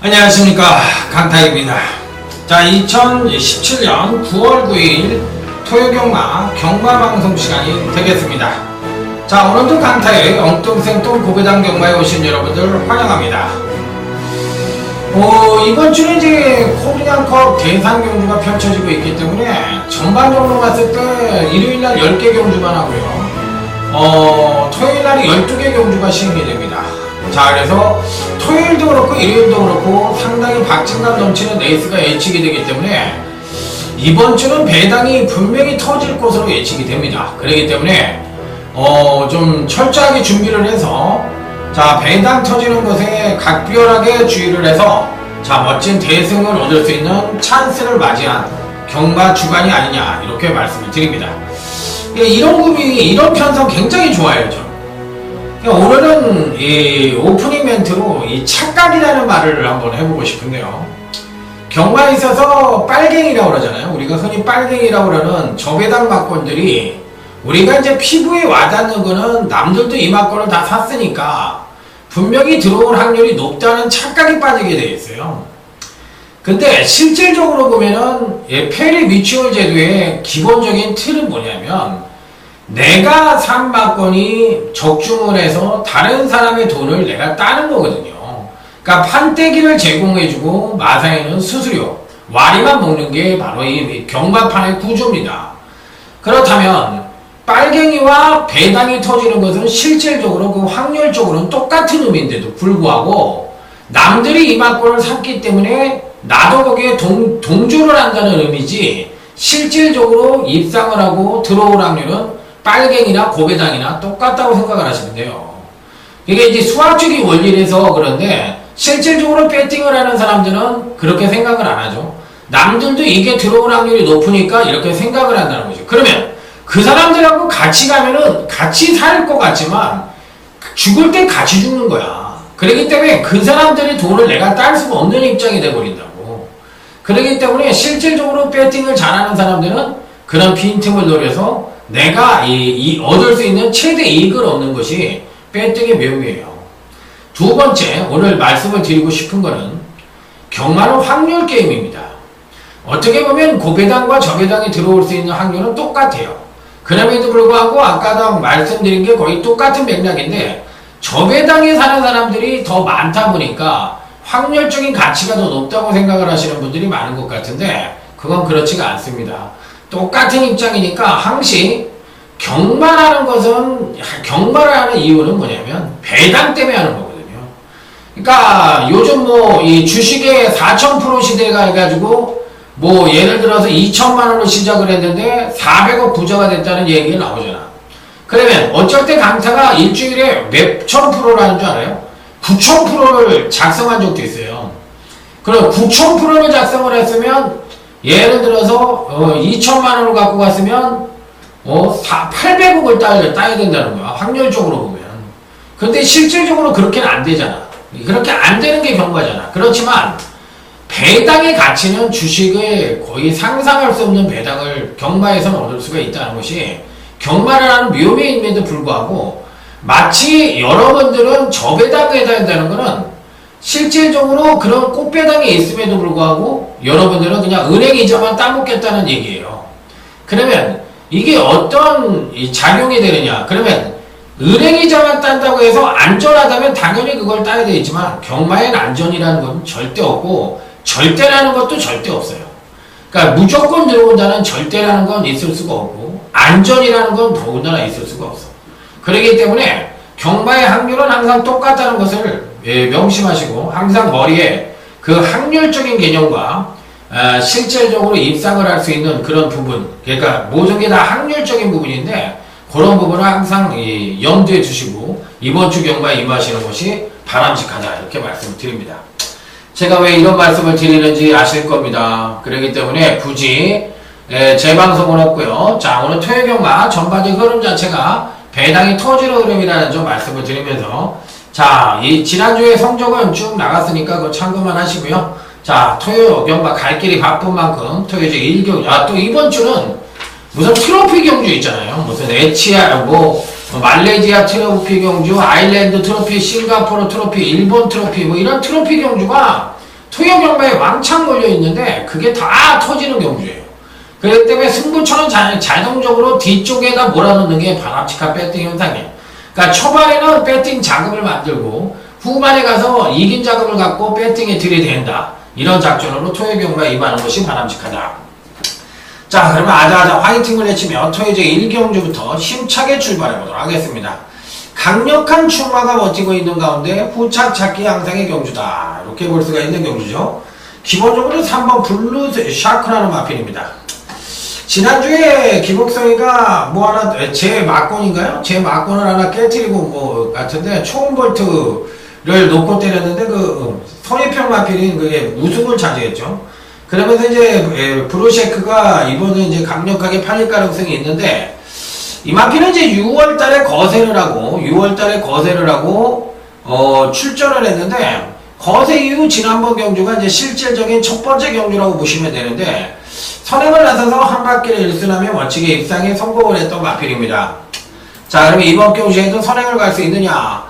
안녕하십니까, 강타입니다. 자, 2017년 9월 9일 토요경마 경마방송 시간이 되겠습니다. 자, 오늘도 강타의 엉뚱생뚱 고배당 경마에 오신 여러분들 환영합니다. 이번 주는 이제 코리안컵 대상 경주가 펼쳐지고 있기 때문에 전반적으로 봤을 때 일요일날 10개 경주만 하고요, 토요일날이 12개 경주가 시행이 됩니다. 자, 그래서 토요일도 그렇고 일요일도 그렇고 상당히 박진감 넘치는 레이스가 예측이 되기 때문에 이번 주는 배당이 분명히 터질 것으로 예측이 됩니다. 그렇기 때문에 좀 철저하게 준비를 해서, 자, 배당 터지는 것에 각별하게 주의를 해서, 자, 멋진 대승을 얻을 수 있는 찬스를 맞이한 경마 주간이 아니냐, 이렇게 말씀을 드립니다. 이런 구비, 이런 편성 굉장히 좋아요, 저. 오늘은 이 오프닝 멘트로 이 착각이라는 말을 한번 해보고 싶은데요. 경마에 있어서 빨갱이라고 그러잖아요. 우리가 흔히 빨갱이라고 그러는 저배당 막권들이, 우리가 이제 피부에 와닿는 거는 남들도 이 막권을 다 샀으니까 분명히 들어올 확률이 높다는 착각이 빠지게 되어 있어요. 근데 실질적으로 보면은 페리 뮤추얼 제도의 기본적인 틀은 뭐냐면, 내가 산 막권이 적중을 해서 다른 사람의 돈을 내가 따는 거거든요. 그러니까 판때기를 제공해주고 마상에는 수수료, 와리만 먹는 게 바로 이 경마판의 구조입니다. 그렇다면 빨갱이와 배당이 터지는 것은 실질적으로 그 확률적으로는 똑같은 의미인데도 불구하고 남들이 이 막권을 샀기 때문에 나도 거기에 동조를 한다는 의미지, 실질적으로 입상을 하고 들어올 확률은 빨갱이나 고배당이나 똑같다고 생각을 하시면 돼요. 이게 이제 수학적인 원리라서 그런데 실질적으로 배팅을 하는 사람들은 그렇게 생각을 안 하죠. 남들도 이게 들어올 확률이 높으니까 이렇게 생각을 한다는 거죠. 그러면 그 사람들하고 같이 가면은 같이 살 것 같지만 죽을 때 같이 죽는 거야. 그렇기 때문에 그 사람들의 돈을 내가 딸 수가 없는 입장이 돼버린다고. 그렇기 때문에 실질적으로 배팅을 잘하는 사람들은 그런 빈틈을 노려서 내가 얻을 수 있는 최대 이익을 얻는 것이 배팅의 묘미예요. 두 번째, 오늘 말씀을 드리고 싶은 거는 경마는 확률 게임입니다. 어떻게 보면 고배당과 저배당이 들어올 수 있는 확률은 똑같아요. 그럼에도 불구하고 아까도 말씀드린 게 거의 똑같은 맥락인데, 저배당에 사는 사람들이 더 많다 보니까 확률적인 가치가 더 높다고 생각을 하시는 분들이 많은 것 같은데, 그건 그렇지가 않습니다. 똑같은 입장이니까 항시 경마라는 것은, 경마를 하는 이유는 뭐냐면 배당 때문에 하는 거거든요. 그러니까 요즘 이 주식의 4000% 시대가 해가지고 예를 들어서 2천만원으로 시작을 했는데 400억 부자가 됐다는 얘기가 나오잖아. 그러면 어쩔 때 강타가 일주일에 몇천 프로라는 줄 알아요? 9000%를 작성한 적도 있어요. 그럼 9000%를 작성을 했으면 예를 들어서 2천만원을 갖고 갔으면 800억을 따야 된다는 거야, 확률적으로 보면. 근데 실질적으로 그렇게는 안 되잖아. 그렇게 안 되는 게 경마잖아. 그렇지만 배당의 가치는 주식을 거의 상상할 수 없는 배당을 경마에서는 얻을 수가 있다는 것이 경마를 하는 묘미임에도 불구하고, 마치 여러분들은 저배당에 해야 된다는 거는 실질적으로 그런 꽃배당이 있음에도 불구하고 여러분들은 그냥 은행 이자만 따먹겠다는 얘기예요. 그러면 이게 어떤 작용이 되느냐? 그러면 은행 이자만 딴다고 해서 안전하다면 당연히 그걸 따야 되겠지만, 경마엔 안전이라는 건 절대 없고 절대라는 것도 절대 없어요. 그러니까 무조건 들어온다는 절대라는 건 있을 수가 없고 안전이라는 건 더군다나 있을 수가 없어. 그렇기 때문에 경마의 확률은 항상 똑같다는 것을 명심하시고, 항상 머리에 그 확률적인 개념과 실질적으로 입상을 할 수 있는 그런 부분, 그러니까 모든 게 다 확률적인 부분인데 그런 부분을 항상 염두에 두시고 이번 주 경마에 임하시는 것이 바람직하다, 이렇게 말씀을 드립니다. 제가 왜 이런 말씀을 드리는지 아실 겁니다. 그렇기 때문에 굳이 재방송을 했고요. 자, 오늘 토요 경마 전반적인 흐름 자체가 배당이 터지는 흐름이라는 점 말씀을 드리면서, 자, 이 지난주에 성적은 쭉 나갔으니까 그거 참고만 하시고요. 자, 토요 경마 갈 길이 바쁜 만큼 토요제 1경주, 또 이번 주는 무슨 트로피 경주 있잖아요. 무슨 에치아, 말레이시아 트로피 경주, 아일랜드 트로피, 싱가포르 트로피, 일본 트로피, 이런 트로피 경주가 토요 경마에 왕창 몰려 있는데 그게 다 터지는 경주예요. 그렇기 때문에 승부처는 자동적으로 뒤쪽에다 몰아넣는 게 바람직한 배팅 현상이에요. 그러니까 초반에는 배팅 자금을 만들고 후반에 가서 이긴 자금을 갖고 배팅에 들이댄다. 이런 작전으로 토요 경마에 임하는 것이 바람직하다. 자, 그러면 아자아자 화이팅을 외치며 토요제 1경주부터 힘차게 출발해 보도록 하겠습니다. 강력한 출마가 버티고 있는 가운데 후착 찾기 양상의 경주다. 이렇게 볼 수가 있는 경주죠. 기본적으로 3번 블루 샤크라는 마필입니다. 지난주에 기복성이가 뭐 하나 제 막권인가요? 제 막권을 하나 깨트리고 뭐 같은데 초음볼트를 놓고 때렸는데 그 선입형 마필인 그게 우승을 차지했죠. 그러면서 이제 브로셰크가 이번에 이제 강력하게 팔릴 가능성이 있는데 이 마필은 이제 6월달에 거세를 하고 출전을 했는데 거세 이후 지난번 경주가 이제 실질적인 첫 번째 경주라고 보시면 되는데 선행을 나서서 한 바퀴를 일순하며 원칙에 입상에 성공을 했던 마필입니다. 자, 그러면 이번 경주에도 선행을 갈 수 있느냐?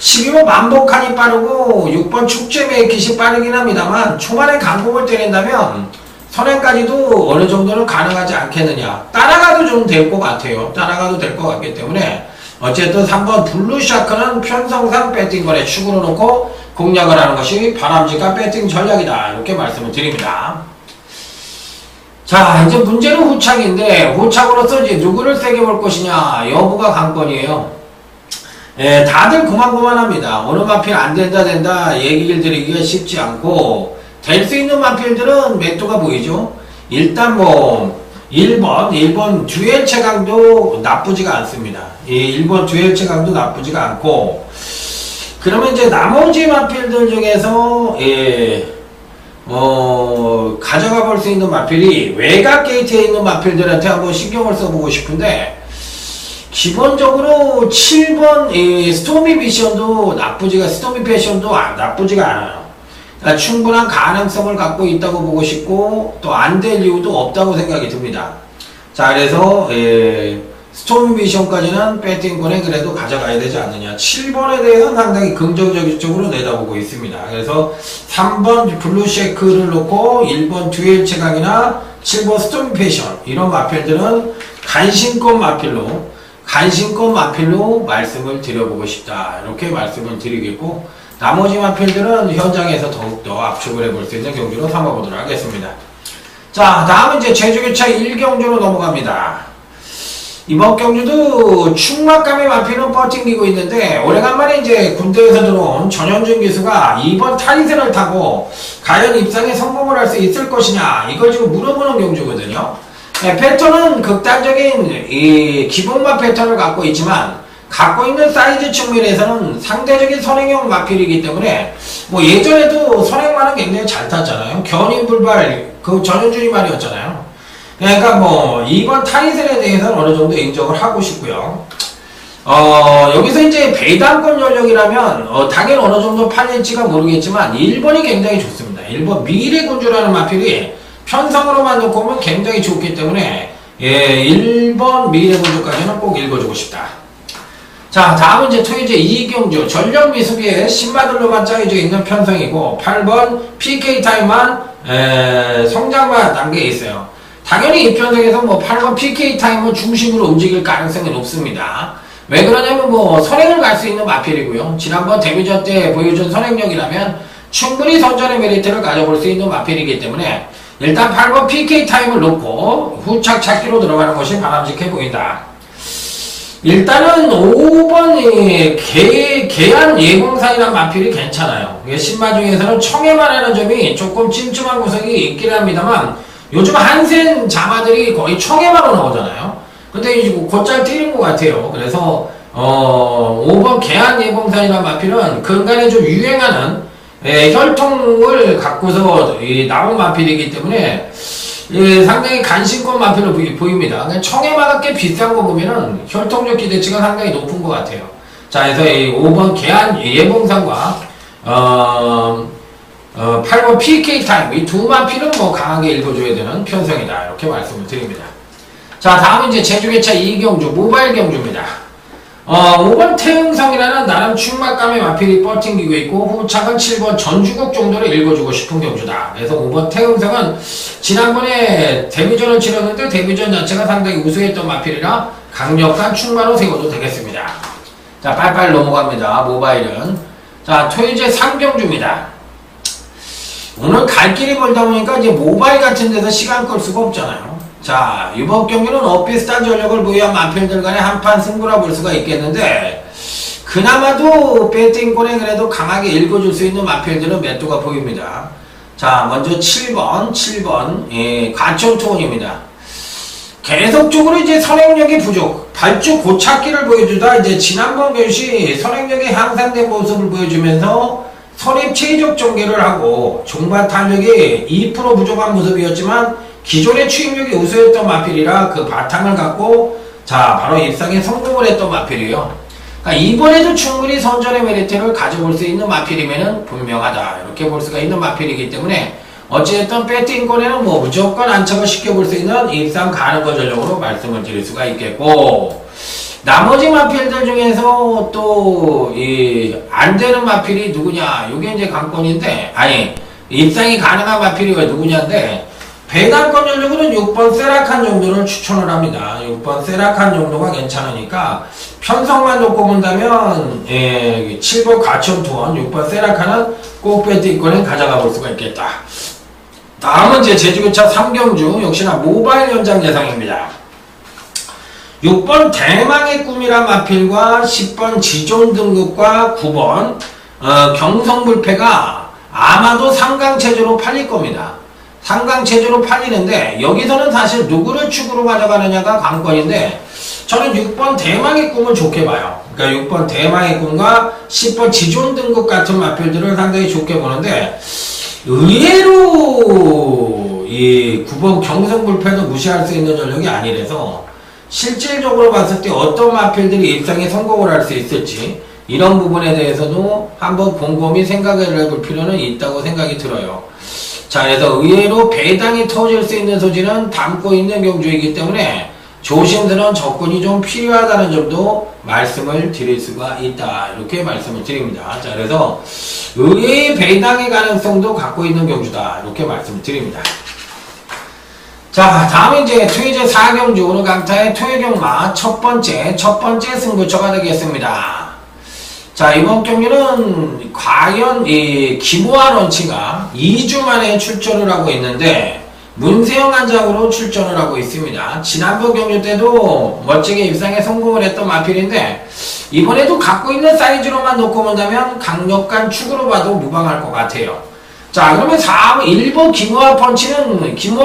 12번 만복한이 빠르고 6번 축제 메이킷이 빠르긴 합니다만 초반에 강공을 때린다면 선행까지도 어느 정도는 가능하지 않겠느냐. 따라가도 좀 될 것 같아요. 따라가도 될 것 같기 때문에 어쨌든 3번 블루샤크는 편성상 배팅거래 축으로 놓고 공략을 하는 것이 바람직한 배팅 전략이다. 이렇게 말씀을 드립니다. 자, 이제 문제는 후착인데 후착으로서 이제 누구를 세게 볼 것이냐 여부가 관건이에요. 예, 다들 고만고만합니다. 어느 마필 안 된다 얘기를 드리기가 쉽지 않고 될 수 있는 마필들은 몇 도가 보이죠. 일단 뭐 1번 듀엘 체강도 나쁘지가 않습니다. 이 1번 듀엘 체강도 나쁘지가 않고 그러면 이제 나머지 마필들 중에서 가져가 볼 수 있는 마필이 외곽 게이트에 있는 마필들한테 한번 신경을 써보고 싶은데 기본적으로 7번 스토미 미션도 스토미 패션도 나쁘지가 않아요. 그러니까 충분한 가능성을 갖고 있다고 보고 싶고 또 안 될 이유도 없다고 생각이 듭니다. 자, 그래서 스토미 미션까지는 배팅권에 그래도 가져가야 되지 않느냐. 7번에 대해서는 상당히 긍정적으로 내다보고 있습니다. 그래서 3번 블루쉐크를 놓고 1번 듀엘 체강이나 7번 스토미 패션 이런 마필들은 간신권 마필로 말씀을 드려보고 싶다. 이렇게 말씀을 드리겠고 나머지 마필들은 현장에서 더욱더 압축을 해볼 수 있는 경주로 삼아보도록 하겠습니다. 자, 다음은 이제 제주교차 1경주로 넘어갑니다. 이번 경주도 충막감의 마필은 버팅기고 있는데 오래간만에 이제 군대에서 들어온 전현준 기수가 2번 타이슨을 타고 과연 입상에 성공을 할 수 있을 것이냐 이걸 지금 물어보는 경주거든요. 네, 패턴은 극단적인 이 기본마 패턴을 갖고 있지만 갖고 있는 사이즈 측면에서는 상대적인 선행형 마필이기 때문에 뭐 예전에도 선행만은 굉장히 잘 탔잖아요. 견인불발 그 전현준이 말이었잖아요. 그러니까 뭐 2번 타이슨에 대해서는 어느 정도 인정을 하고 싶고요. 여기서 이제 배당권 전력이라면 당연히 어느 정도 팔릴지가 모르겠지만 1번이 굉장히 좋습니다. 1번 미래군주라는 마필이 편성으로만 놓고 보면 굉장히 좋기 때문에 1번 미래군주까지는 꼭 읽어주고 싶다. 자, 다음은 이제 토요제 2경주 전력 미숙의 신마들로만 짜여져 있는 편성이고 8번 PK타임만 성장만 단계에 있어요. 당연히 이 편성에서 뭐 8번 PK타임을 중심으로 움직일 가능성이 높습니다. 왜 그러냐면 뭐 선행을 갈 수 있는 마필이고요. 지난번 데뷔전 때 보여준 선행력이라면 충분히 선전의 메리트를 가져볼 수 있는 마필이기 때문에 일단 8번 PK타임을 놓고 후착 찾기로 들어가는 것이 바람직해 보인다. 일단은 5번 개안 예공산이라는 마필이 괜찮아요. 신마 중에서는 청해만 하는 점이 조금 찜찜한 구석이 있긴 합니다만 요즘 한센 자마들이 거의 청해만으로 나오잖아요. 근데 이제 곧잘 뛰는 것 같아요. 그래서 5번 개안 예공산이라는 마필은 근간에 좀 유행하는 혈통을 갖고서 나온 마필이기 때문에 상당히 간신권 마필로 보입니다. 청해마가 꽤 비싼 거 보면은 혈통적 기대치가 상당히 높은 것 같아요. 자, 그래서 이 5번 개안 예봉상과 8번 PK타임 이 두 마필은 뭐 강하게 읽어줘야 되는 편성이다. 이렇게 말씀을 드립니다. 자, 다음은 이제 제주개차 2경주 모바일 경주입니다. 5번 태흥성이라는 나름 충막감의 마필이 뻗팅기고 있고 후착은 7번 전주국 정도를 읽어주고 싶은 경주다. 그래서 5번 태흥성은 지난번에 데뷔전을 치렀는데 데뷔전 자체가 상당히 우수했던 마필이라 강력한 충마로 세워도 되겠습니다. 자, 빨빨 넘어갑니다. 모바일은. 자, 토요제 3경주입니다. 오늘 갈 길이 멀다 보니까 이제 모바일 같은 데서 시간 끌 수가 없잖아요. 자, 이번 경기는 엇비슷한 전력을 보유한 마필들 간의 한판 승부라 볼 수가 있겠는데, 그나마도 배팅권에 그래도 강하게 읽어줄 수 있는 마필들은 몇 도가 보입니다. 자, 먼저 7번, 예, 과천투원입니다. 계속적으로 이제 선행력이 부족, 발주 고착기를 보여주다 이제 지난번 경시 선행력이 향상된 모습을 보여주면서 선입 최적 전개를 하고 종반 탄력이 2% 부족한 모습이었지만 기존의 추임력이 우수했던 마필이라 그 바탕을 갖고 자 바로 입상에 성공을 했던 마필이에요. 그러니까 이번에도 충분히 선전의 메리트를 가져볼 수 있는 마필이면은 분명하다 이렇게 볼 수가 있는 마필이기 때문에 어찌됐든 배팅권에는 뭐 무조건 안착을 시켜볼 수 있는 입상 가능한 전력으로 말씀을 드릴 수가 있겠고, 나머지 마필들 중에서 또 이 안되는 마필이 누구냐, 요게 이제 관건인데, 아니 입상이 가능한 마필이 왜 누구냐인데, 배당권 전력으로는 6번 세라칸 정도를 추천을 합니다. 6번 세라칸 정도가 괜찮으니까 편성만 놓고 본다면 7번 과천투원, 6번 세라칸은 꼭 배팅권에 가져가 볼 수가 있겠다. 다음은 이제 제주교차 3경주 역시나 모바일 연장 예상입니다. 6번 대망의 꿈이란 마필과 10번 지존 등급과 9번 경성불패가 아마도 상강체조로 팔릴 겁니다. 상강체조로 팔리는데 여기서는 사실 누구를 축으로 가져가느냐가 관건인데 저는 6번 대망의 꿈을 좋게 봐요. 그러니까 6번 대망의 꿈과 10번 지존 등급 같은 마필들을 상당히 좋게 보는데 의외로 이 9번 경성불패도 무시할 수 있는 전력이 아니라서 실질적으로 봤을 때 어떤 마필들이 입상에 성공을 할 수 있을지 이런 부분에 대해서도 한번 곰곰이 생각을 해볼 필요는 있다고 생각이 들어요. 자, 그래서 의외로 배당이 터질 수 있는 소지는 담고 있는 경주이기 때문에 조심스러운 접근이 좀 필요하다는 점도 말씀을 드릴 수가 있다. 이렇게 말씀을 드립니다. 자, 그래서 의외의 배당의 가능성도 갖고 있는 경주다. 이렇게 말씀을 드립니다. 자, 다음에 이제 토요제 4경주 오늘 강타의 토요경마 첫 번째 승부처가 되겠습니다. 자, 이번 경기는 과연 이 김호아 런치가 2주 만에 출전을 하고 있는데 문세영 한장으로 출전을 하고 있습니다. 지난번 경주 때도 멋지게 입상에 성공을 했던 마필인데 이번에도 갖고 있는 사이즈로만 놓고 본다면 강력한 축으로 봐도 무방할 것 같아요. 자, 그러면 1번 김호아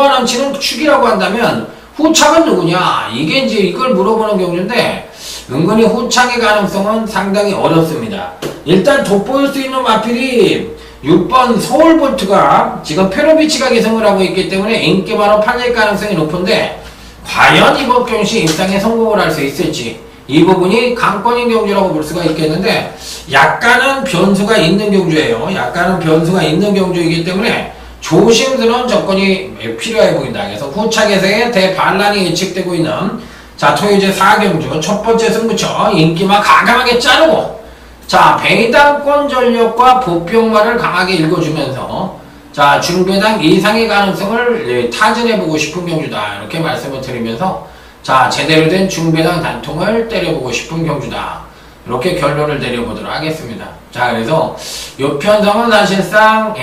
런치는 축이라고 한다면 후착은 누구냐? 이게 이제 이걸 물어보는 경주인데 은근히 후착의 가능성은 상당히 어렵습니다. 일단 돋보일 수 있는 마필이 6번 서울볼트가 지금 페로비치가 기승을 하고 있기 때문에 인기만으로 팔릴 가능성이 높은데 과연 이번 경시 입상에 성공을 할 수 있을지 이 부분이 강권인 경주라고 볼 수가 있겠는데 약간은 변수가 있는 경주예요. 약간은 변수가 있는 경주이기 때문에 조심스러운 접근이 필요해 보인다. 그래서 후착에서의 대반란이 예측되고 있는 자 토요제 4경주 첫 번째 승부처 인기만 가감하게 자르고 자 배당권 전력과 보병마를 강하게 읽어주면서 자 중배당 이상의 가능성을 타진해보고 싶은 경주다. 이렇게 말씀을 드리면서 자 제대로 된 중배당 단통을 때려보고 싶은 경주다. 이렇게 결론을 내려보도록 하겠습니다. 자 그래서 이 편성은 사실상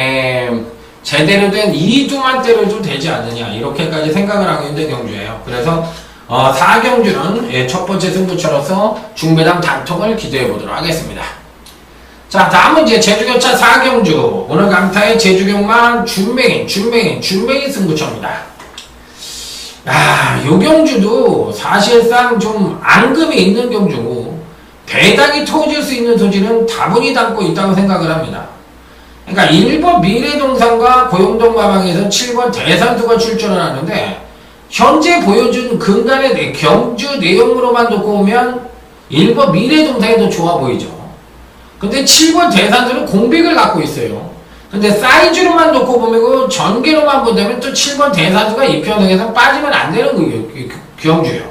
제대로 된 2두만 때려도 되지 않느냐 이렇게까지 생각을 하고 있는 경주예요. 그래서 4경주는 첫 번째 승부처로서 중배당 단통을 기대해 보도록 하겠습니다. 자 다음은 이제 제주교차 4경주 오늘 강타의 제주경만 준맹인 승부처입니다. 요 경주도 사실상 좀 앙금이 있는 경주고 배당이 터질 수 있는 소지는 다분히 담고 있다고 생각을 합니다. 그러니까 1번 미래동산과 고용동마방에서 7번 대산수가 출전을 하는데 현재 보여준 근간의 경주 내용으로만 놓고 보면 1번 미래동산이 더 좋아 보이죠. 근데 7번 대산수는 공백을 갖고 있어요. 근데 사이즈로만 놓고 보면 전개로만 본다면 또 7번 대산수가 이 편성에서 빠지면 안 되는 경주예요.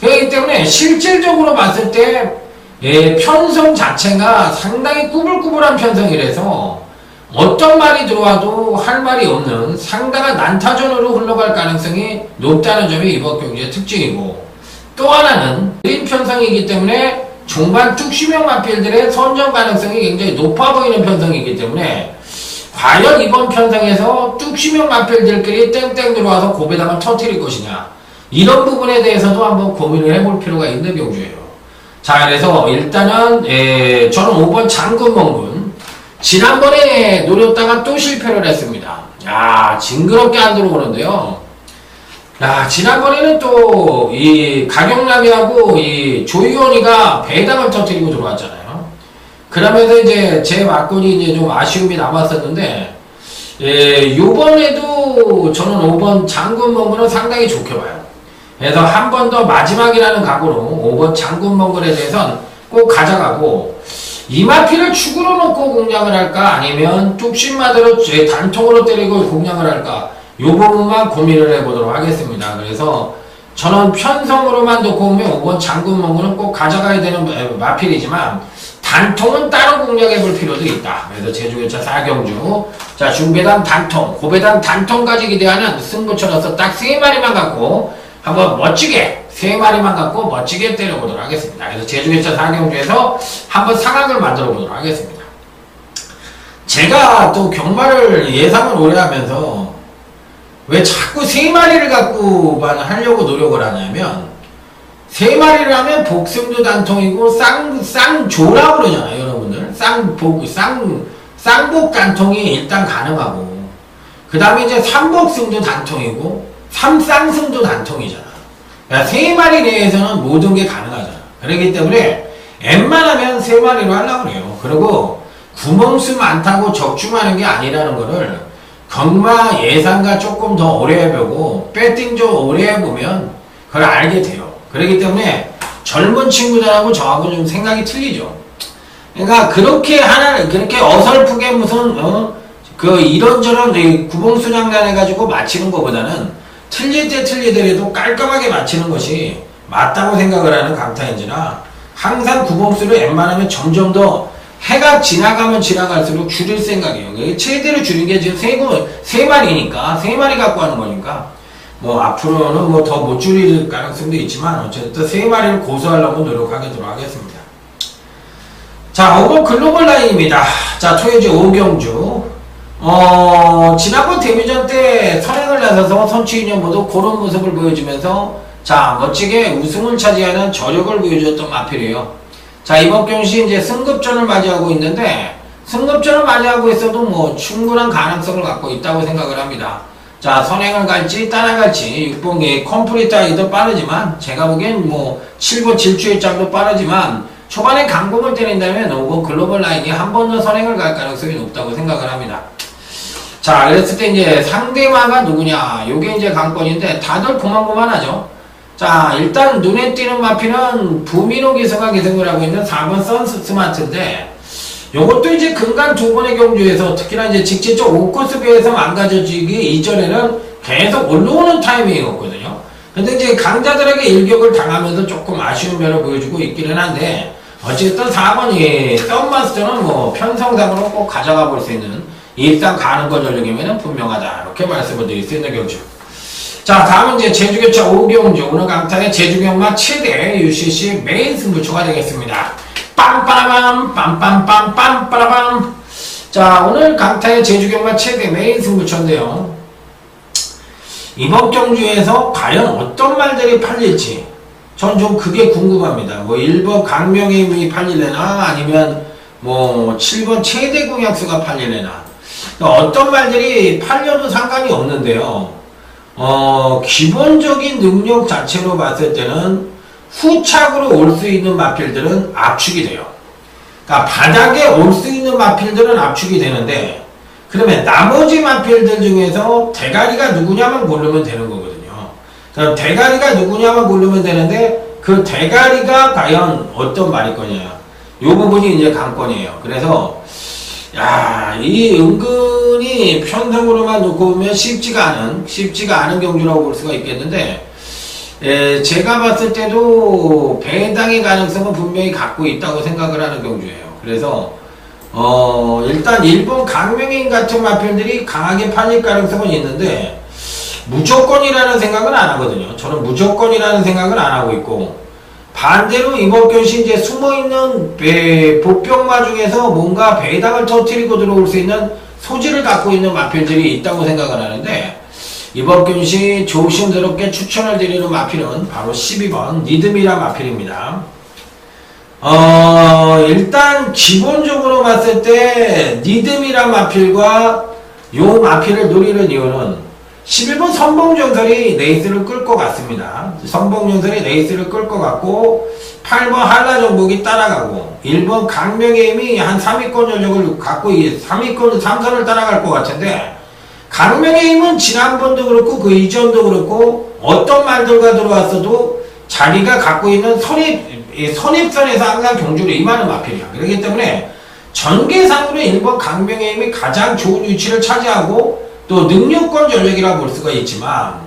그렇기 때문에 실질적으로 봤을 때 예, 편성 자체가 상당히 꾸불꾸불한 편성이라서 어떤 말이 들어와도 할 말이 없는 상당한 난타전으로 흘러갈 가능성이 높다는 점이 이번 경기의 특징이고, 또 하나는 느린 편성이기 때문에 종반 뚝심형 마필들의 선전 가능성이 굉장히 높아 보이는 편성이기 때문에 과연 이번 편성에서 뚝심형 마필들끼리 땡땡 들어와서 고배당을 터뜨릴 것이냐, 이런 부분에 대해서도 한번 고민을 해볼 필요가 있는 경주예요. 자, 그래서 일단은 저는 5번 장군멍군 지난번에 노렸다가 또 실패를 했습니다. 야, 징그럽게 안 들어오는데요. 야, 지난번에는 또 이 가경남이하고 이 조이원이가 배당을 터뜨리고 들어왔잖아요. 그러면서 이제 제 막군이 이제 좀 아쉬움이 남았었는데, 요번에도 저는 5번 장군멍군은 상당히 좋게 봐요. 그래서 한 번 더 마지막이라는 각오로 5번 장군멍군에 대해서는 꼭 가져가고, 이마피를 축으로 놓고 공략을 할까, 아니면 뚝심마대로 단통으로 때리고 공략을 할까, 요 부분만 고민을 해보도록 하겠습니다. 그래서 저는 편성으로만 놓고 오면 5번 장군멍군은 꼭 가져가야 되는 마필이지만 단통은 따로 공략해볼 필요도 있다. 그래서 제주교차 4경주, 자, 중배당 단통, 고배당 단통까지 기대하는 승부처로서 딱 3마리만 갖고 한번 멋지게 3마리만 갖고 멋지게 때려보도록 하겠습니다. 그래서 제주교차 4경주에서 한번 상황을 만들어 보도록 하겠습니다. 제가 또 경마를 예상을 오래 하면서 왜 자꾸 3마리를 갖고만 하려고 노력을 하냐면, 3마리를 하면 복승도 단통이고 쌍조라고 그러잖아요, 여러분들. 쌍복 단통이 일단 가능하고, 그 다음에 이제 3복승도 단통이고 3쌍승도 단통이잖아. 그러니까 3마리 내에서는 모든 게 가능하잖아. 그렇기 때문에 웬만하면 3마리로 하려고 그래요. 그리고 구멍수 많다고 적중하는 게 아니라는 거를 경마 예상과 조금 더 오래 해보고 배팅 좀 오래 해보면 그걸 알게 돼요. 그렇기 때문에 젊은 친구들하고 저하고 좀 생각이 틀리죠. 그러니까 그렇게 어설프게 무슨 이런저런 구멍수장난 해가지고 맞히는 것보다는 틀릴 때 틀리더라도 깔끔하게 맞히는 것이 맞다고 생각을 하는 강타인지라, 항상 구멍수를 웬만하면 점점 더 해가 지나가면 지나갈수록 줄일 생각이에요. 최대로 줄인 게 지금 3마리니까, 3마리 갖고 하는 거니까, 뭐, 앞으로는 뭐 더 못 줄일 가능성도 있지만, 어쨌든 3마리를 고수하려고 노력하도록 하겠습니다. 자, 5번 글로벌 라인입니다. 자, 토요지 5경주. 지난번 데뷔전 때 선행을 나서서 선취인연 모두 그런 모습을 보여주면서, 자, 멋지게 우승을 차지하는 저력을 보여줬던 마필이에요. 자, 이번 경시 이제 승급전을 맞이하고 있는데, 승급전을 맞이하고 있어도 뭐 충분한 가능성을 갖고 있다고 생각을 합니다. 자, 선행을 갈지 따라갈지 6번기 컴프리트하기 더 빠르지만, 제가 보기엔 뭐 7번 질주일장도 빠르지만 초반에 강공을 때린다면 5번 글로벌 라인이 한 번 더 선행을 갈 가능성이 높다고 생각을 합니다. 자, 그랬을 때 이제 상대마가 누구냐, 요게 이제 관건인데 다들 고만고만하죠. 자, 일단 눈에 띄는 마피는 부민호 기승과 기승을 하고 있는 4번 선스 스마트인데, 요것도 이제 근간 2번의 경주에서 특히나 이제 직진적 5코스비에서 망가져지기 이전에는 계속 올라오는 타이밍이었거든요. 근데 이제 강자들에게 일격을 당하면서 조금 아쉬운 면을 보여주고 있기는 한데, 어쨌든 4번이 썸마스터는 뭐 편성상으로 꼭 가져가 볼 수 있는 일단 가는 거 전력이면 분명하다, 이렇게 말씀을 드릴 수 있는 경주. 자, 다음은 이제 제주교차 5경주, 오늘 강타의 제주경마 최대 UCC 메인 승부처가 되겠습니다. 빰빠라밤, 빰빰빰, 빰빠라밤. 자, 오늘 강타의 제주경마 최대 메인 승부처인데요. 이번 경주에서 과연 어떤 말들이 팔릴지, 전 좀 그게 궁금합니다. 뭐 1번 강명의 힘이 팔릴래나, 아니면 뭐 7번 최대 공약수가 팔릴래나. 어떤 말들이 팔려도 상관이 없는데요. 기본적인 능력 자체로 봤을 때는 후착으로 올 수 있는 마필들은 압축이 돼요. 그러니까 바닥에 올 수 있는 마필들은 압축이 되는데, 그러면 나머지 마필들 중에서 대가리가 누구냐만 고르면 되는 거거든요. 그럼 대가리가 누구냐만 고르면 되는데, 그 대가리가 과연 어떤 말일 거냐, 이 부분이 이제 관건이에요. 그래서 야, 이 은근히 편성으로만 놓고 보면 쉽지가 않은 경주라고 볼 수가 있겠는데, 제가 봤을 때도 배당의 가능성은 분명히 갖고 있다고 생각을 하는 경주예요. 그래서 일단 일본 강명인 같은 마필들이 강하게 팔릴 가능성은 있는데 무조건이라는 생각은 안 하거든요. 저는 무조건이라는 생각은 안 하고 있고, 반대로 이번 경시 이제 숨어있는 보병마 중에서 뭔가 배당을 터뜨리고 들어올 수 있는 소질을 갖고 있는 마필들이 있다고 생각을 하는데, 이번 경시 조심스럽게 추천을 드리는 마필은 바로 12번 니드미라 마필입니다. 일단 기본적으로 봤을 때 니드미라 마필과 요 마필을 노리는 이유는 11번 선봉전설이 레이스를 끌 것 같습니다. 선봉전설이 레이스를 끌 것 같고, 8번 한라정복이 따라가고, 1번 강명의 힘이 한 3위권 전력을 갖고 3위권 3선을 따라갈 것 같은데, 강명의 힘은 지난번도 그렇고 그 이전도 그렇고 어떤 말들과 들어왔어도 자기가 갖고 있는 선입선에서 항상 경주를 임하는 마필이야. 그렇기 때문에 전개상으로 1번 강명의 힘이 가장 좋은 위치를 차지하고 또 능력권 전력이라 볼 수가 있지만,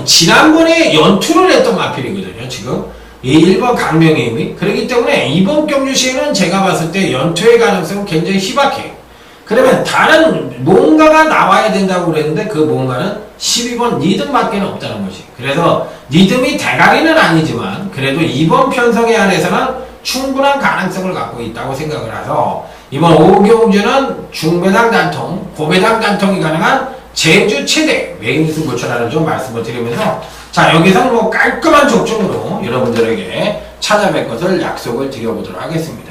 지난번에 연투를 했던 마필이거든요. 지금 이 1번 강명의 힘이. 그렇기 때문에 이번 경주 시에는 제가 봤을 때 연투의 가능성은 굉장히 희박해요. 그러면 다른 뭔가가 나와야 된다고 그랬는데 그 뭔가는 12번 니듬밖에 없다는 것이. 그래서 니듬이 대가리는 아니지만 그래도 이번 편성에 한해서는 충분한 가능성을 갖고 있다고 생각을 해서 이번 5경주는 중배당 단통, 고배당 단통이 가능한 제주 최대 메인 승부처라는 좀 말씀을 드리면서, 자, 여기서 뭐 깔끔한 적중으로 여러분들에게 찾아뵐 것을 약속을 드려보도록 하겠습니다.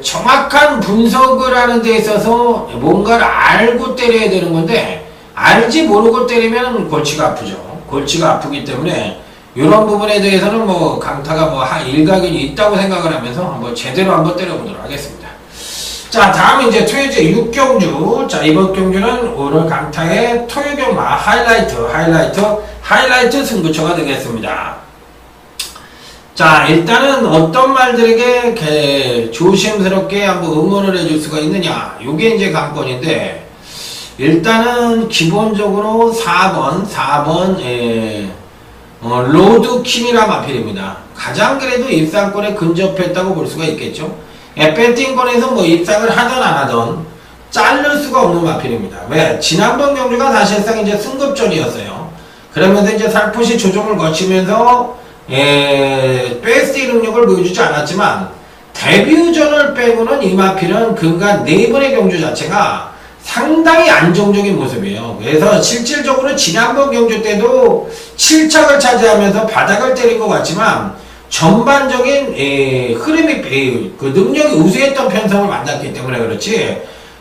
정확한 분석을 하는 데 있어서 뭔가를 알고 때려야 되는 건데, 알지 모르고 때리면 골치가 아프죠. 골치가 아프기 때문에 이런 부분에 대해서는 뭐 강타가 뭐 일각이 있다고 생각을 하면서 한번 제대로 한번 때려보도록 하겠습니다. 자, 다음 이제 토요제 6경주. 자, 이번 경주는 오늘 강타의 토요경마 하이라이트 승부처가 되겠습니다. 자, 일단은 어떤 말들에게 조심스럽게 한번 응원을 해줄 수가 있느냐, 요게 이제 관건인데, 일단은 기본적으로 4번 로드킹이라 마필입니다. 가장 그래도 입상권에 근접했다고 볼 수가 있겠죠. 배팅권에서 뭐 입상을 하던 안 하던 자를 수가 없는 마필입니다. 왜? 지난번 경주가 사실상 이제 승급전이었어요. 그러면서 이제 살포시 조정을 거치면서 베스트 능력을 보여주지 않았지만, 데뷔전을 빼고는 이 마필은 그간 4번의 경주 자체가 상당히 안정적인 모습이에요. 그래서 실질적으로 지난번 경주 때도 7착을 차지하면서 바닥을 때린 것 같지만 전반적인 흐름이 그 능력이 우수했던 편성을 만났기 때문에 그렇지,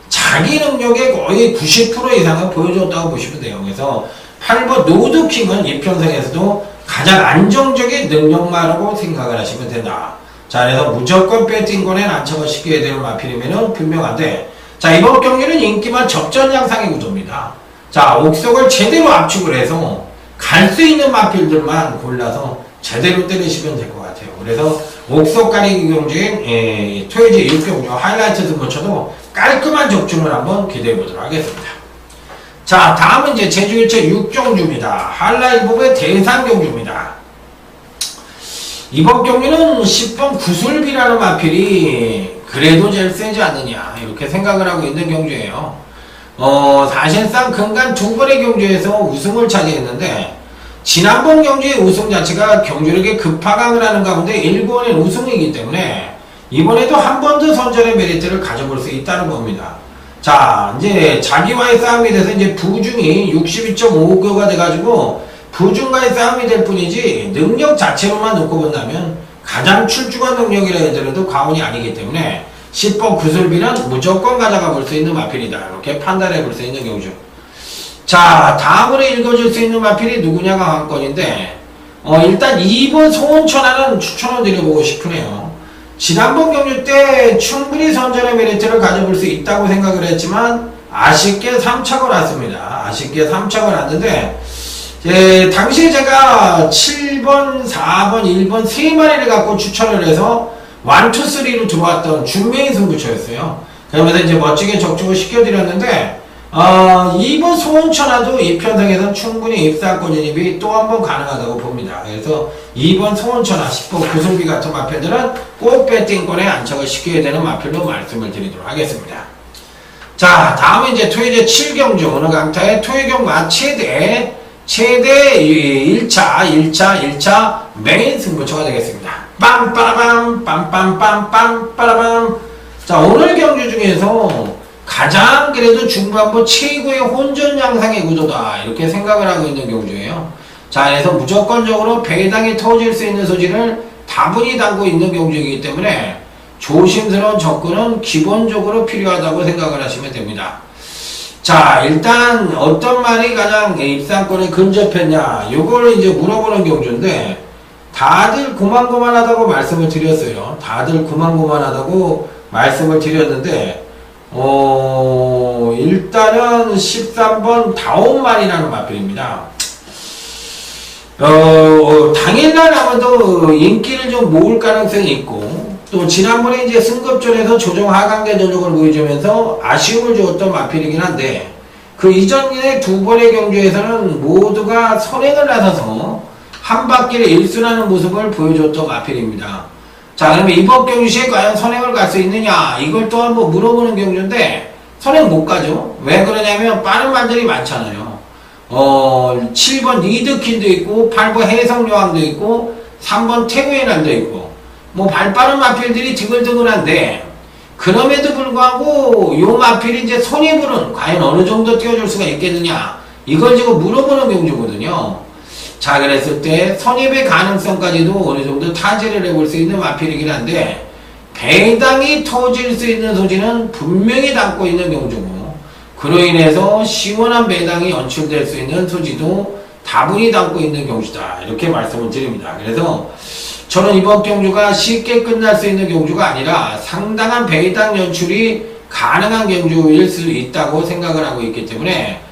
자기 능력의 거의 90% 이상은 보여줬다고 보시면 돼요. 그래서 8번 노드킹은 이 편성에서도 가장 안정적인 능력마라고 생각을 하시면 된다. 자, 그래서 무조건 배팅권에 난처가 시켜야 되는 마필이면은 분명한데, 자, 이번 경기는 인기만 접전 양상의 구조입니다. 자, 옥석을 제대로 압축을 해서 갈 수 있는 마필들만 골라서 제대로 때리시면 될 것 같아요. 그래서 옥석 가리기 경주인 토요제 6경주 하이라이트 승부처도 깔끔한 적중을 한번 기대해 보도록 하겠습니다. 자, 다음은 이제 제주일체 6경주입니다. 한라인법의 대상경주입니다. 이번 경기는 10번 구슬비라는 마필이 그래도 제일 세지 않느냐, 이렇게 생각을 하고 있는 경주예요. 사실상 근간 2번의 경주에서 우승을 차지했는데, 지난번 경주의 우승 자체가 경주력에 급하강을 하는 가운데 1권의 우승이기 때문에 이번에도 한 번 더 선전의 메리트를 가져볼 수 있다는 겁니다. 자, 이제 자기와의 싸움이 돼서 이제 부중이 62.59가 돼가지고 부중과의 싸움이 될 뿐이지, 능력 자체로만 놓고 본다면 가장 출중한 능력이라 하더라도 과언이 아니기 때문에 10번 구슬비는 무조건 가져가 볼 수 있는 마필이다, 이렇게 판단해 볼 수 있는 경주. 자, 다음으로 읽어줄 수 있는 마필이 누구냐가 관건인데, 일단 2번 소원천하는 추천을 드려보고 싶으네요. 지난번 경주 때 충분히 선전의 메리트를 가져볼 수 있다고 생각을 했지만 아쉽게 3착을 왔습니다. 아쉽게 3착을 왔는데, 당시에 제가 7번, 4번, 1번 3마리를 갖고 추천을 해서 1, 2, 3로 들어왔던 준메인 승부처였어요. 그러면서 이제 멋지게 적중을 시켜드렸는데, 2번 소원천하도 이 편성에서는 충분히 입상권 진입이 또 한 번 가능하다고 봅니다. 그래서 2번 소원천하, 10번 구슬비 같은 마필들은 꼭 배팅권에 안착을 시켜야 되는 마필로 말씀을 드리도록 하겠습니다. 자, 다음은 이제 토요일 7경주, 어느 강타의 토요경마 최대 1차 메인 승부처가 되겠습니다. 빰빠라밤, 빰빰빰빰, 빠라밤. 자, 오늘 경주 중에서 가장 그래도 중반부 최고의 혼전 양상의 구도다, 이렇게 생각을 하고 있는 경주예요. 자, 그래서 무조건적으로 배당이 터질 수 있는 소지를 다분히 담고 있는 경주이기 때문에 조심스러운 접근은 기본적으로 필요하다고 생각을 하시면 됩니다. 자, 일단 어떤 말이 가장 입상권에 근접했냐, 요걸 이제 물어보는 경주인데, 다들 고만고만하다고 말씀을 드렸어요. 다들 고만고만하다고 말씀을 드렸는데, 일단은 13번 다운만이라는 마필입니다. 당일날 아마도 인기를 좀 모을 가능성이 있고, 또 지난번에 이제 승급전에서 조정 하강대 전적을 보여주면서 아쉬움을 주었던 마필이긴 한데, 그 이전의 두 번의 경주에서는 모두가 선행을 나서서 한 바퀴를 일순하는 모습을 보여줬던 마필입니다. 자, 그러면 이번 경주 시에 과연 선행을 갈 수 있느냐, 이걸 또 한번 물어보는 경주인데 선행 못 가죠. 왜 그러냐면 빠른 말들이 많잖아요. 7번 리드킨도 있고 8번 해성여왕도 있고 3번 태우의 날도 있고 뭐 발빠른 마필들이 드글드글한데, 그럼에도 불구하고 요 마필이 이제 선입으로는 과연 어느 정도 띄워줄 수가 있겠느냐, 이걸 지금 물어보는 경주거든요. 자, 그랬을 때 선입의 가능성까지도 어느 정도 타제를 해볼 수 있는 마필이긴 한데, 배당이 터질 수 있는 소지는 분명히 담고 있는 경주고, 그로 인해서 시원한 배당이 연출될 수 있는 소지도 다분히 담고 있는 경주다, 이렇게 말씀을 드립니다. 그래서 저는 이번 경주가 쉽게 끝날 수 있는 경주가 아니라 상당한 배당 연출이 가능한 경주일 수 있다고 생각을 하고 있기 때문에,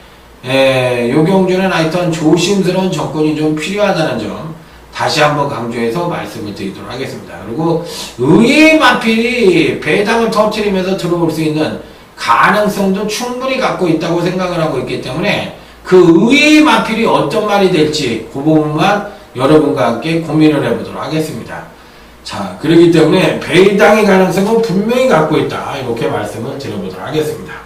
요 경주는 하여튼 조심스러운 접근이 좀 필요하다는 점 다시 한번 강조해서 말씀을 드리도록 하겠습니다. 그리고 의외의 마필이 배당을 터뜨리면서 들어올 수 있는 가능성도 충분히 갖고 있다고 생각을 하고 있기 때문에, 그 의외의 마필이 어떤 말이 될지 그 부분만 여러분과 함께 고민을 해보도록 하겠습니다. 자, 그렇기 때문에 배당의 가능성은 분명히 갖고 있다, 이렇게 말씀을 드려보도록 하겠습니다.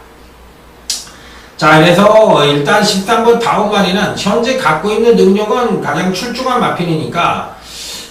자, 그래서 일단 13번 다운마리는 현재 갖고 있는 능력은 가장 출중한 마필이니까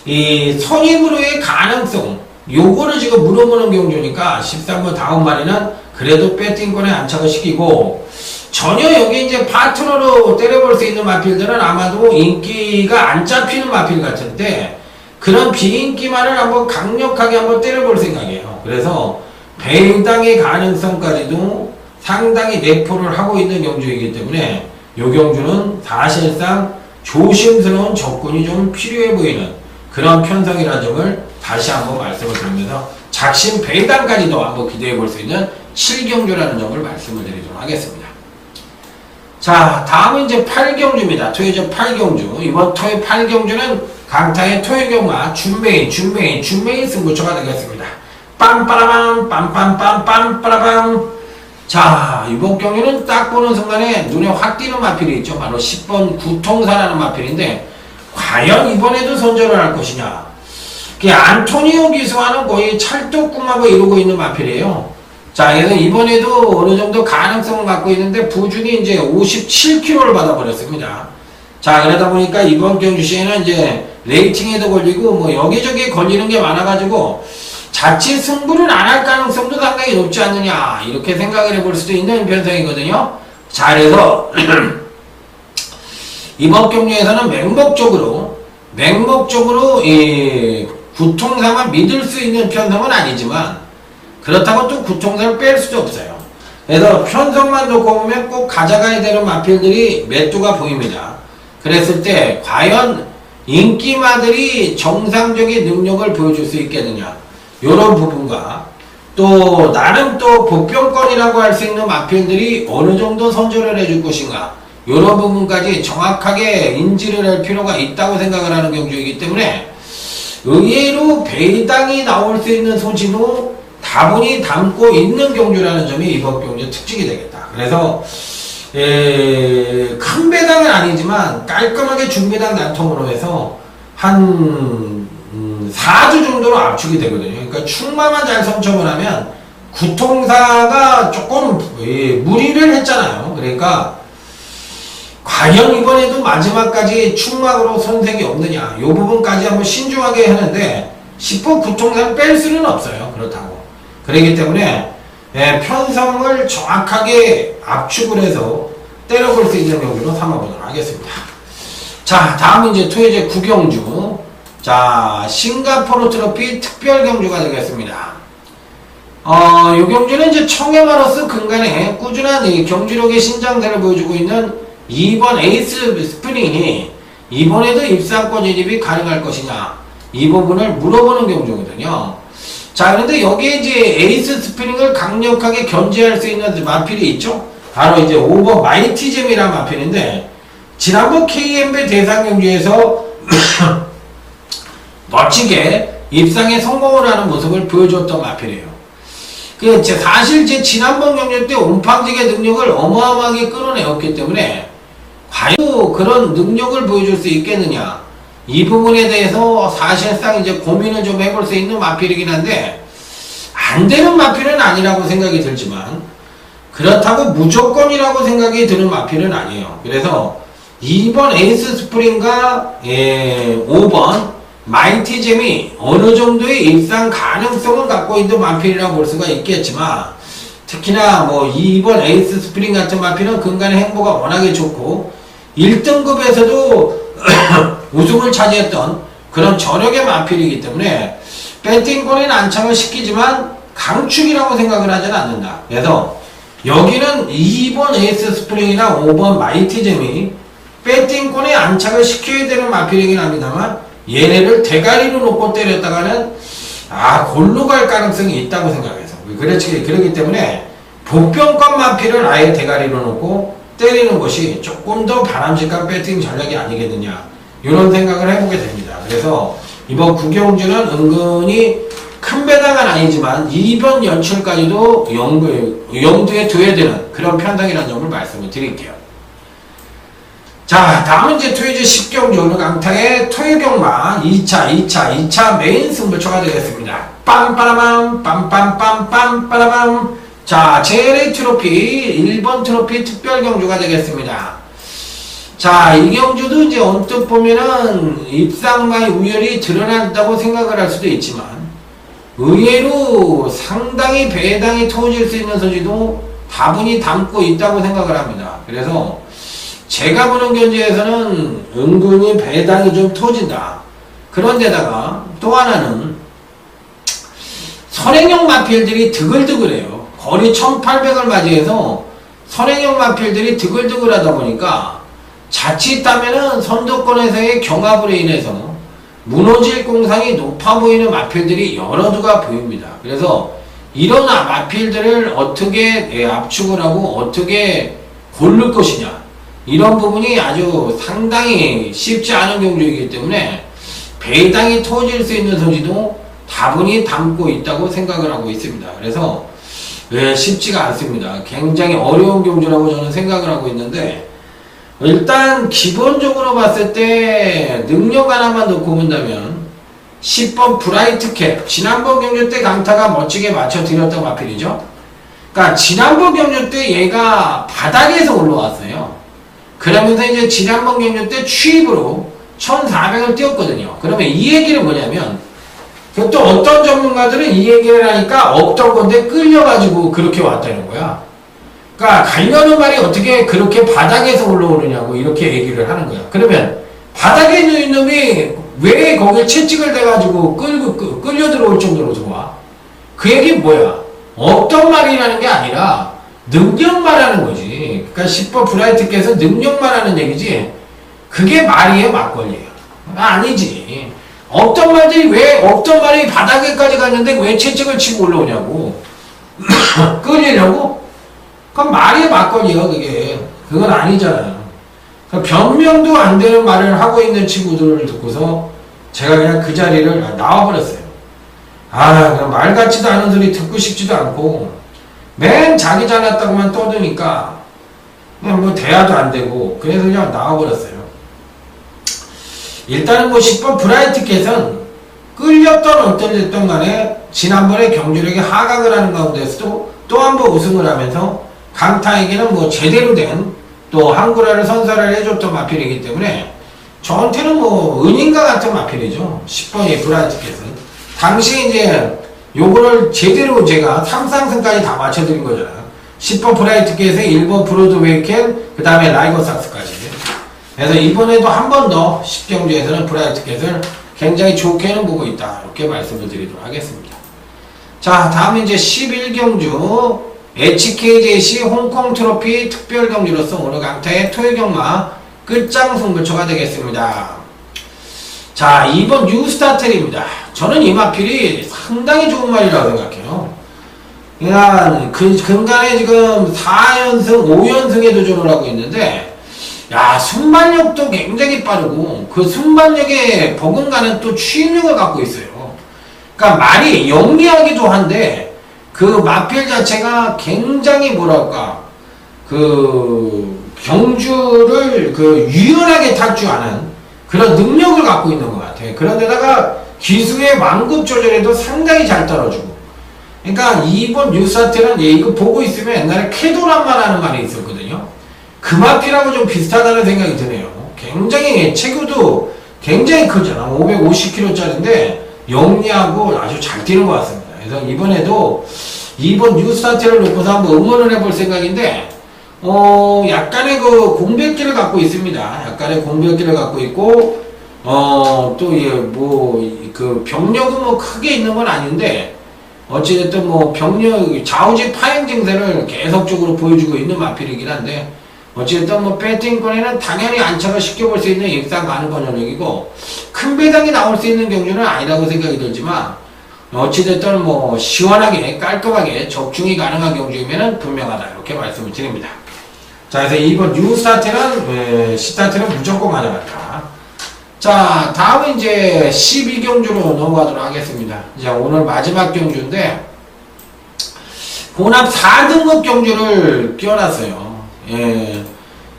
이 선임으로의 가능성, 요거를 지금 물어보는 경주니까 13번 다운마리는 그래도 배팅권에 안착을 시키고, 전혀 여기 이제 파트너로 때려볼 수 있는 마필들은 아마도 인기가 안 잡히는 마필 같은데, 그런 비인기만을 한번 강력하게 한번 때려볼 생각이에요. 그래서 배당의 가능성까지도 상당히 내포를 하고 있는 경주이기 때문에 이 경주는 사실상 조심스러운 접근이 좀 필요해 보이는 그런 편성이라는 점을 다시 한번 말씀을 드리면서 작심 배당까지도 한번 기대해 볼 수 있는 7경주라는 점을 말씀을 드리도록 하겠습니다. 자, 다음은 이제 8경주입니다. 토요일 8경주. 이번 토요일 8경주는 강타의 토요경마 준메인 승부처가 되겠습니다. 빰빠라밤 빰빰빰 빰빠라밤. 자, 이번 경기는 딱 보는 순간에 눈에 확 띄는 마필이 있죠. 바로 10번 구통사라는 마필인데, 과연 이번에도 선전을 할 것이냐. 안토니오 기수와는 거의 찰떡궁합을 이루고 있는 마필이에요. 자, 그래서 이번에도 어느 정도 가능성을 갖고 있는데 부준이 이제 57kg를 받아버렸습니다. 자, 그러다 보니까 이번 경주 시에는 이제 레이팅에도 걸리고 뭐 여기저기 걸리는 게 많아가지고 자칫 승부를 안 할 가능성도 상당히 높지 않느냐, 이렇게 생각을 해볼 수도 있는 편성이거든요. 자, 그래서 이번 경기에서는 맹목적으로 이 구통사만 믿을 수 있는 편성은 아니지만, 그렇다고 또 구통사를 뺄 수도 없어요. 그래서 편성만 놓고 보면 꼭 가져가야 되는 마필들이 몇 두가 보입니다. 그랬을 때 과연 인기마들이 정상적인 능력을 보여줄 수 있겠느냐, 요런 부분과 또 나름 또 복병권이라고 할 수 있는 마필들이 어느 정도 선전을 해줄 것인가, 요런 부분까지 정확하게 인지를 할 필요가 있다고 생각을 하는 경주이기 때문에, 의외로 배당이 나올 수 있는 소지도 다분히 담고 있는 경주라는 점이 이번 경주의 특징이 되겠다. 그래서 큰 배당은 아니지만 깔끔하게 중배당 난통으로 해서 한 4주 정도로 압축이 되거든요. 그러니까 충마만 잘 선점을 하면 구통사가 조금 무리를 했잖아요. 그러니까 과연 이번에도 마지막까지 충막으로 선색이 없느냐, 이 부분까지 한번 신중하게 하는데 10번 구통사를 뺄 수는 없어요. 그렇다고. 그렇기 때문에 편성을 정확하게 압축을 해서 때려볼 수 있는 경기로 삼아보도록 하겠습니다. 자, 다음은 이제 토요제 구경주. 자, 싱가포르 트로피 특별 경주가 되겠습니다. 이 경주는 이제 청해마로스 근간에 꾸준한 이 경주력의 신장세를 보여주고 있는 2번 에이스 스프링이 이번에도 입상권 진입이 가능할 것이냐, 이 부분을 물어보는 경주거든요. 자, 그런데 여기에 이제 에이스 스프링을 강력하게 견제할 수 있는 마필이 있죠. 바로 이제 5번 마이티잼이라는 마필인데, 지난번 KMB 대상 경주에서 멋지게 입상에 성공을 하는 모습을 보여줬던 마필이에요. 사실 제 지난번 경주 때 온팡직의 능력을 어마어마하게 끌어내었기 때문에 과연 그런 능력을 보여줄 수 있겠느냐, 이 부분에 대해서 사실상 이제 고민을 좀 해볼 수 있는 마필이긴 한데, 안 되는 마필은 아니라고 생각이 들지만 그렇다고 무조건이라고 생각이 드는 마필은 아니에요. 그래서 2번 에이스 스프링과 5번 마이티잼이 어느 정도의 입상 가능성을 갖고 있는 마필이라고 볼 수가 있겠지만, 특히나 뭐 2번 에이스 스프링 같은 마필은 근간의 행보가 워낙에 좋고 1등급에서도 우승을 차지했던 그런 저력의 마필이기 때문에 배팅권에 난창을 시키지만 강축이라고 생각을 하지는 않는다. 그래서 여기는 2번 에이스 스프링이나 5번 마이티잼이 배팅권에 안착을 시켜야 되는 마필이긴 합니다만, 얘네를 대가리로 놓고 때렸다가는 골로 갈 가능성이 있다고 생각해서, 그렇기 때문에 복병권 마필을 아예 대가리로 놓고 때리는 것이 조금 더 바람직한 배팅 전략이 아니겠느냐, 이런 생각을 해보게 됩니다. 그래서 이번 구경주는 은근히 큰 배당은 아니지만 2번 연출까지도 염두에 둬야 되는 그런 편성이라는 점을 말씀을 드릴게요. 자, 다음은 이제 토요제 10경주 강타의 토요경마 2차 메인 승부처가 되겠습니다. 빰빠라밤 빰빰빰빰 빠라밤. 자, JLA 트로피 1번 트로피 특별 경주가 되겠습니다. 자, 이 경주도 이제 언뜻 보면은 입상과의 우열이 드러난다고 생각을 할 수도 있지만, 의외로 상당히 배당이 터질 수 있는 소지도 다분히 담고 있다고 생각을 합니다. 그래서 제가 보는 견지에서는 은근히 배당이 좀 터진다. 그런데다가 또 하나는 선행형 마필들이 드글드글해요. 거리 1800을 맞이해서 선행형 마필들이 드글드글하다 보니까 자칫하면은 선두권에서의 경합으로 인해서 무너질 공상이 높아 보이는 마필들이 여러 두가 보입니다. 그래서 이런 마필들을 어떻게 압축을 하고 어떻게 고를 것이냐, 이런 부분이 아주 상당히 쉽지 않은 경주이기 때문에 배당이 터질 수 있는 소지도 다분히 담고 있다고 생각을 하고 있습니다. 그래서 쉽지가 않습니다. 굉장히 어려운 경주라고 저는 생각을 하고 있는데, 일단 기본적으로 봤을 때 능력 하나만 놓고 본다면 10번 브라이트 캡, 지난번 경주 때 강타가 멋지게 맞춰드렸던 마필이죠. 그러니까 지난번 경주 때 얘가 바닥에서 올라왔어요. 그러면서 이제 지난번 경주 때 추입으로 1400을 띄웠거든요. 그러면 이 얘기는 뭐냐면, 또 어떤 전문가들은 이 얘기를 하니까 없던 건데 끌려가지고 그렇게 왔다는 거야. 그러니까 가려는 말이 어떻게 그렇게 바닥에서 올라오느냐고 이렇게 얘기를 하는 거야. 그러면 바닥에 있는 놈이 왜 거길 채찍을 대가지고 끌려 들어올 정도로 좋아? 그 얘기 뭐야? 없던 말이라는 게 아니라 능력 말하는 거지. 그러니까 10번 브라이트께서 능력 말하는 얘기지, 그게 말이에요, 막걸리예요? 아니지. 없던 말들이 왜, 없던 말이 바닥에까지 갔는데 왜 채찍을 치고 올라오냐고. 끌리려고? 그럼 말이 막걸리야, 그게. 그건 아니잖아요. 그러니까 변명도 안 되는 말을 하고 있는 친구들을 듣고서 제가 그냥 그 자리를 나와버렸어요. 그냥 말 같지도 않은 소리 듣고 싶지도 않고, 맨 자기 잘났다고만 떠드니까 그냥 뭐 대화도 안 되고 그래서 그냥 나와버렸어요. 일단은 뭐 10번 브라이트캣은 끌렸던 어떤 됐던 간에 지난번에 경주력이 하강을 하는 가운데서도 또 한 번 우승을 하면서 강타에게는 뭐 제대로 된 또 한구라를 선사를 해줬던 마필이기 때문에 저한테는 뭐 은인과 같은 마필이죠. 10번의 브라이트캣은 당시 이제 요거를 제대로 제가 3상승까지 다 맞춰드린 거잖아요. 10번 브라이트캣에 1번 브로드웨이캣 그 다음에 라이거삭스까지. 그래서 이번에도 한 번 더 10경주에서는 브라이트캣을 굉장히 좋게는 보고 있다. 이렇게 말씀을 드리도록 하겠습니다. 자, 다음 이제 11경주 HKJC 홍콩 트로피 특별 경주로서 오늘 강타의 토요경마 끝장 승부처가 되겠습니다. 자, 2번 뉴스타텔입니다. 저는 이 마필이 상당히 좋은 말이라고 생각해요. 그러니까 근간에 지금 4연승, 5연승에 도전을 하고 있는데 야, 순발력도 굉장히 빠르고 그 순발력에 버금가는 또 추임력을 갖고 있어요. 그러니까 말이 영리하기도 한데 그 마필 자체가 굉장히 뭐랄까 그 경주를 그 유연하게 탈주하는 그런 능력을 갖고 있는 것 같아요. 그런데다가 기수의 완급 조절에도 상당히 잘 떨어주고. 그러니까 이번 뉴스타트는 이거 보고 있으면 옛날에 캐도란만 하는 말이 있었거든요. 그 마필하고 좀 비슷하다는 생각이 드네요. 굉장히 체구도 굉장히 크잖아. 550kg짜리인데 영리하고 아주 잘 뛰는 것 같습니다. 그래서 이번에도 이번 뉴스타트를 놓고서 한번 응원을 해볼 생각인데 약간의 그 공백기를 갖고 있습니다. 약간의 공백기를 갖고 있고 또 그 병력은 뭐 크게 있는 건 아닌데 어찌됐든 뭐 병력 좌우지 파행 증세를 계속적으로 보여주고 있는 마필이긴 한데 어찌됐든 뭐 배팅권에는 당연히 안착을 시켜볼 수 있는 입상 가능한 전력이고 큰 배당이 나올 수 있는 경주는 아니라고 생각이 들지만 어찌됐든 뭐 시원하게 깔끔하게 적중이 가능한 경주이면 분명하다 이렇게 말씀을 드립니다. 자, 그래서 이번 뉴스타트는 시타트는 무조건 가져갔다. 자, 다음은 이제 12경주로 넘어가도록 하겠습니다. 자, 오늘 마지막 경주인데 혼합 4등급 경주를 끼워놨어요. 예.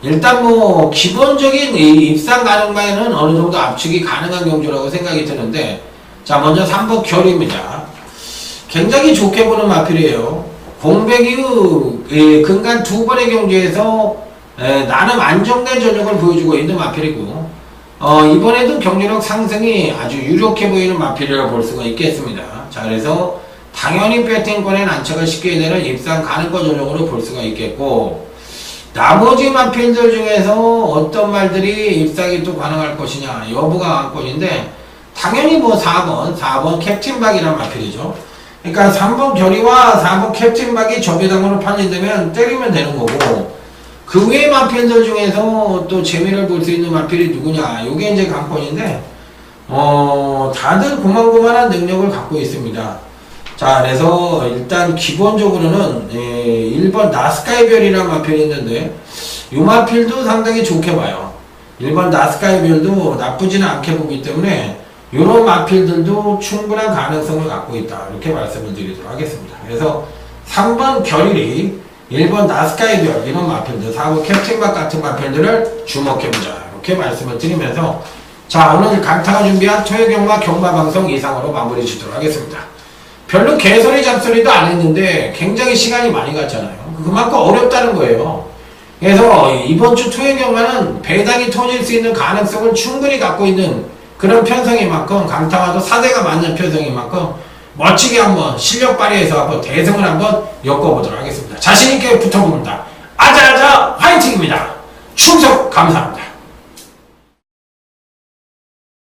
일단 뭐 기본적인 입상 가능만에는 어느 정도 압축이 가능한 경주라고 생각이 드는데 자, 먼저 3번 결입니다. 굉장히 좋게 보는 마필이에요. 공백 이후 근간 2번의 경주에서 나름 안정된 전력을 보여주고 있는 마필이고 이번에도 경주력 상승이 아주 유력해 보이는 마필이라고 볼 수가 있겠습니다. 자, 그래서 당연히 배팅권에 안착을 시켜야 되는 입상 가능한 전력으로 볼 수가 있겠고 나머지 마필들 중에서 어떤 말들이 입상이 또 가능할 것이냐 여부가 관건인데 당연히 뭐 4번 캡틴박이라는 마필이죠. 그러니까 3번 결의와 4번 캡틴박이 저배당으로 팔린다면 때리면 되는 거고 그 외의 마필들 중에서 또 재미를 볼 수 있는 마필이 누구냐 요게 이제 관건인데 다들 고만고만한 능력을 갖고 있습니다. 자, 그래서 일단 기본적으로는 1번 나스카이별이라는 마필이 있는데 이 마필도 상당히 좋게 봐요. 1번 나스카이별도 나쁘지는 않게 보기 때문에 이런 마필들도 충분한 가능성을 갖고 있다 이렇게 말씀을 드리도록 하겠습니다. 그래서 3번 결일이 1번 나스카이별 이런 마필들 4번 캡틴박 같은 마필들을 주목해보자 이렇게 말씀을 드리면서 자, 오늘 강타가 준비한 토요경마 경마방송 이상으로 마무리 짓도록 하겠습니다. 별로 개소리 잡소리도 안 했는데 굉장히 시간이 많이 갔잖아요. 그만큼 어렵다는 거예요. 그래서 이번 주 토요경마는 배당이 터질 수 있는 가능성을 충분히 갖고 있는 그런 편성인 만큼 강타와도 사대가 맞는 편성인 만큼 멋지게 한번 실력 발휘해서 한번 대승을 한번 엮어보도록 하겠습니다. 자신있게 붙어봅니다. 아자아자 화이팅입니다. 충성 감사합니다.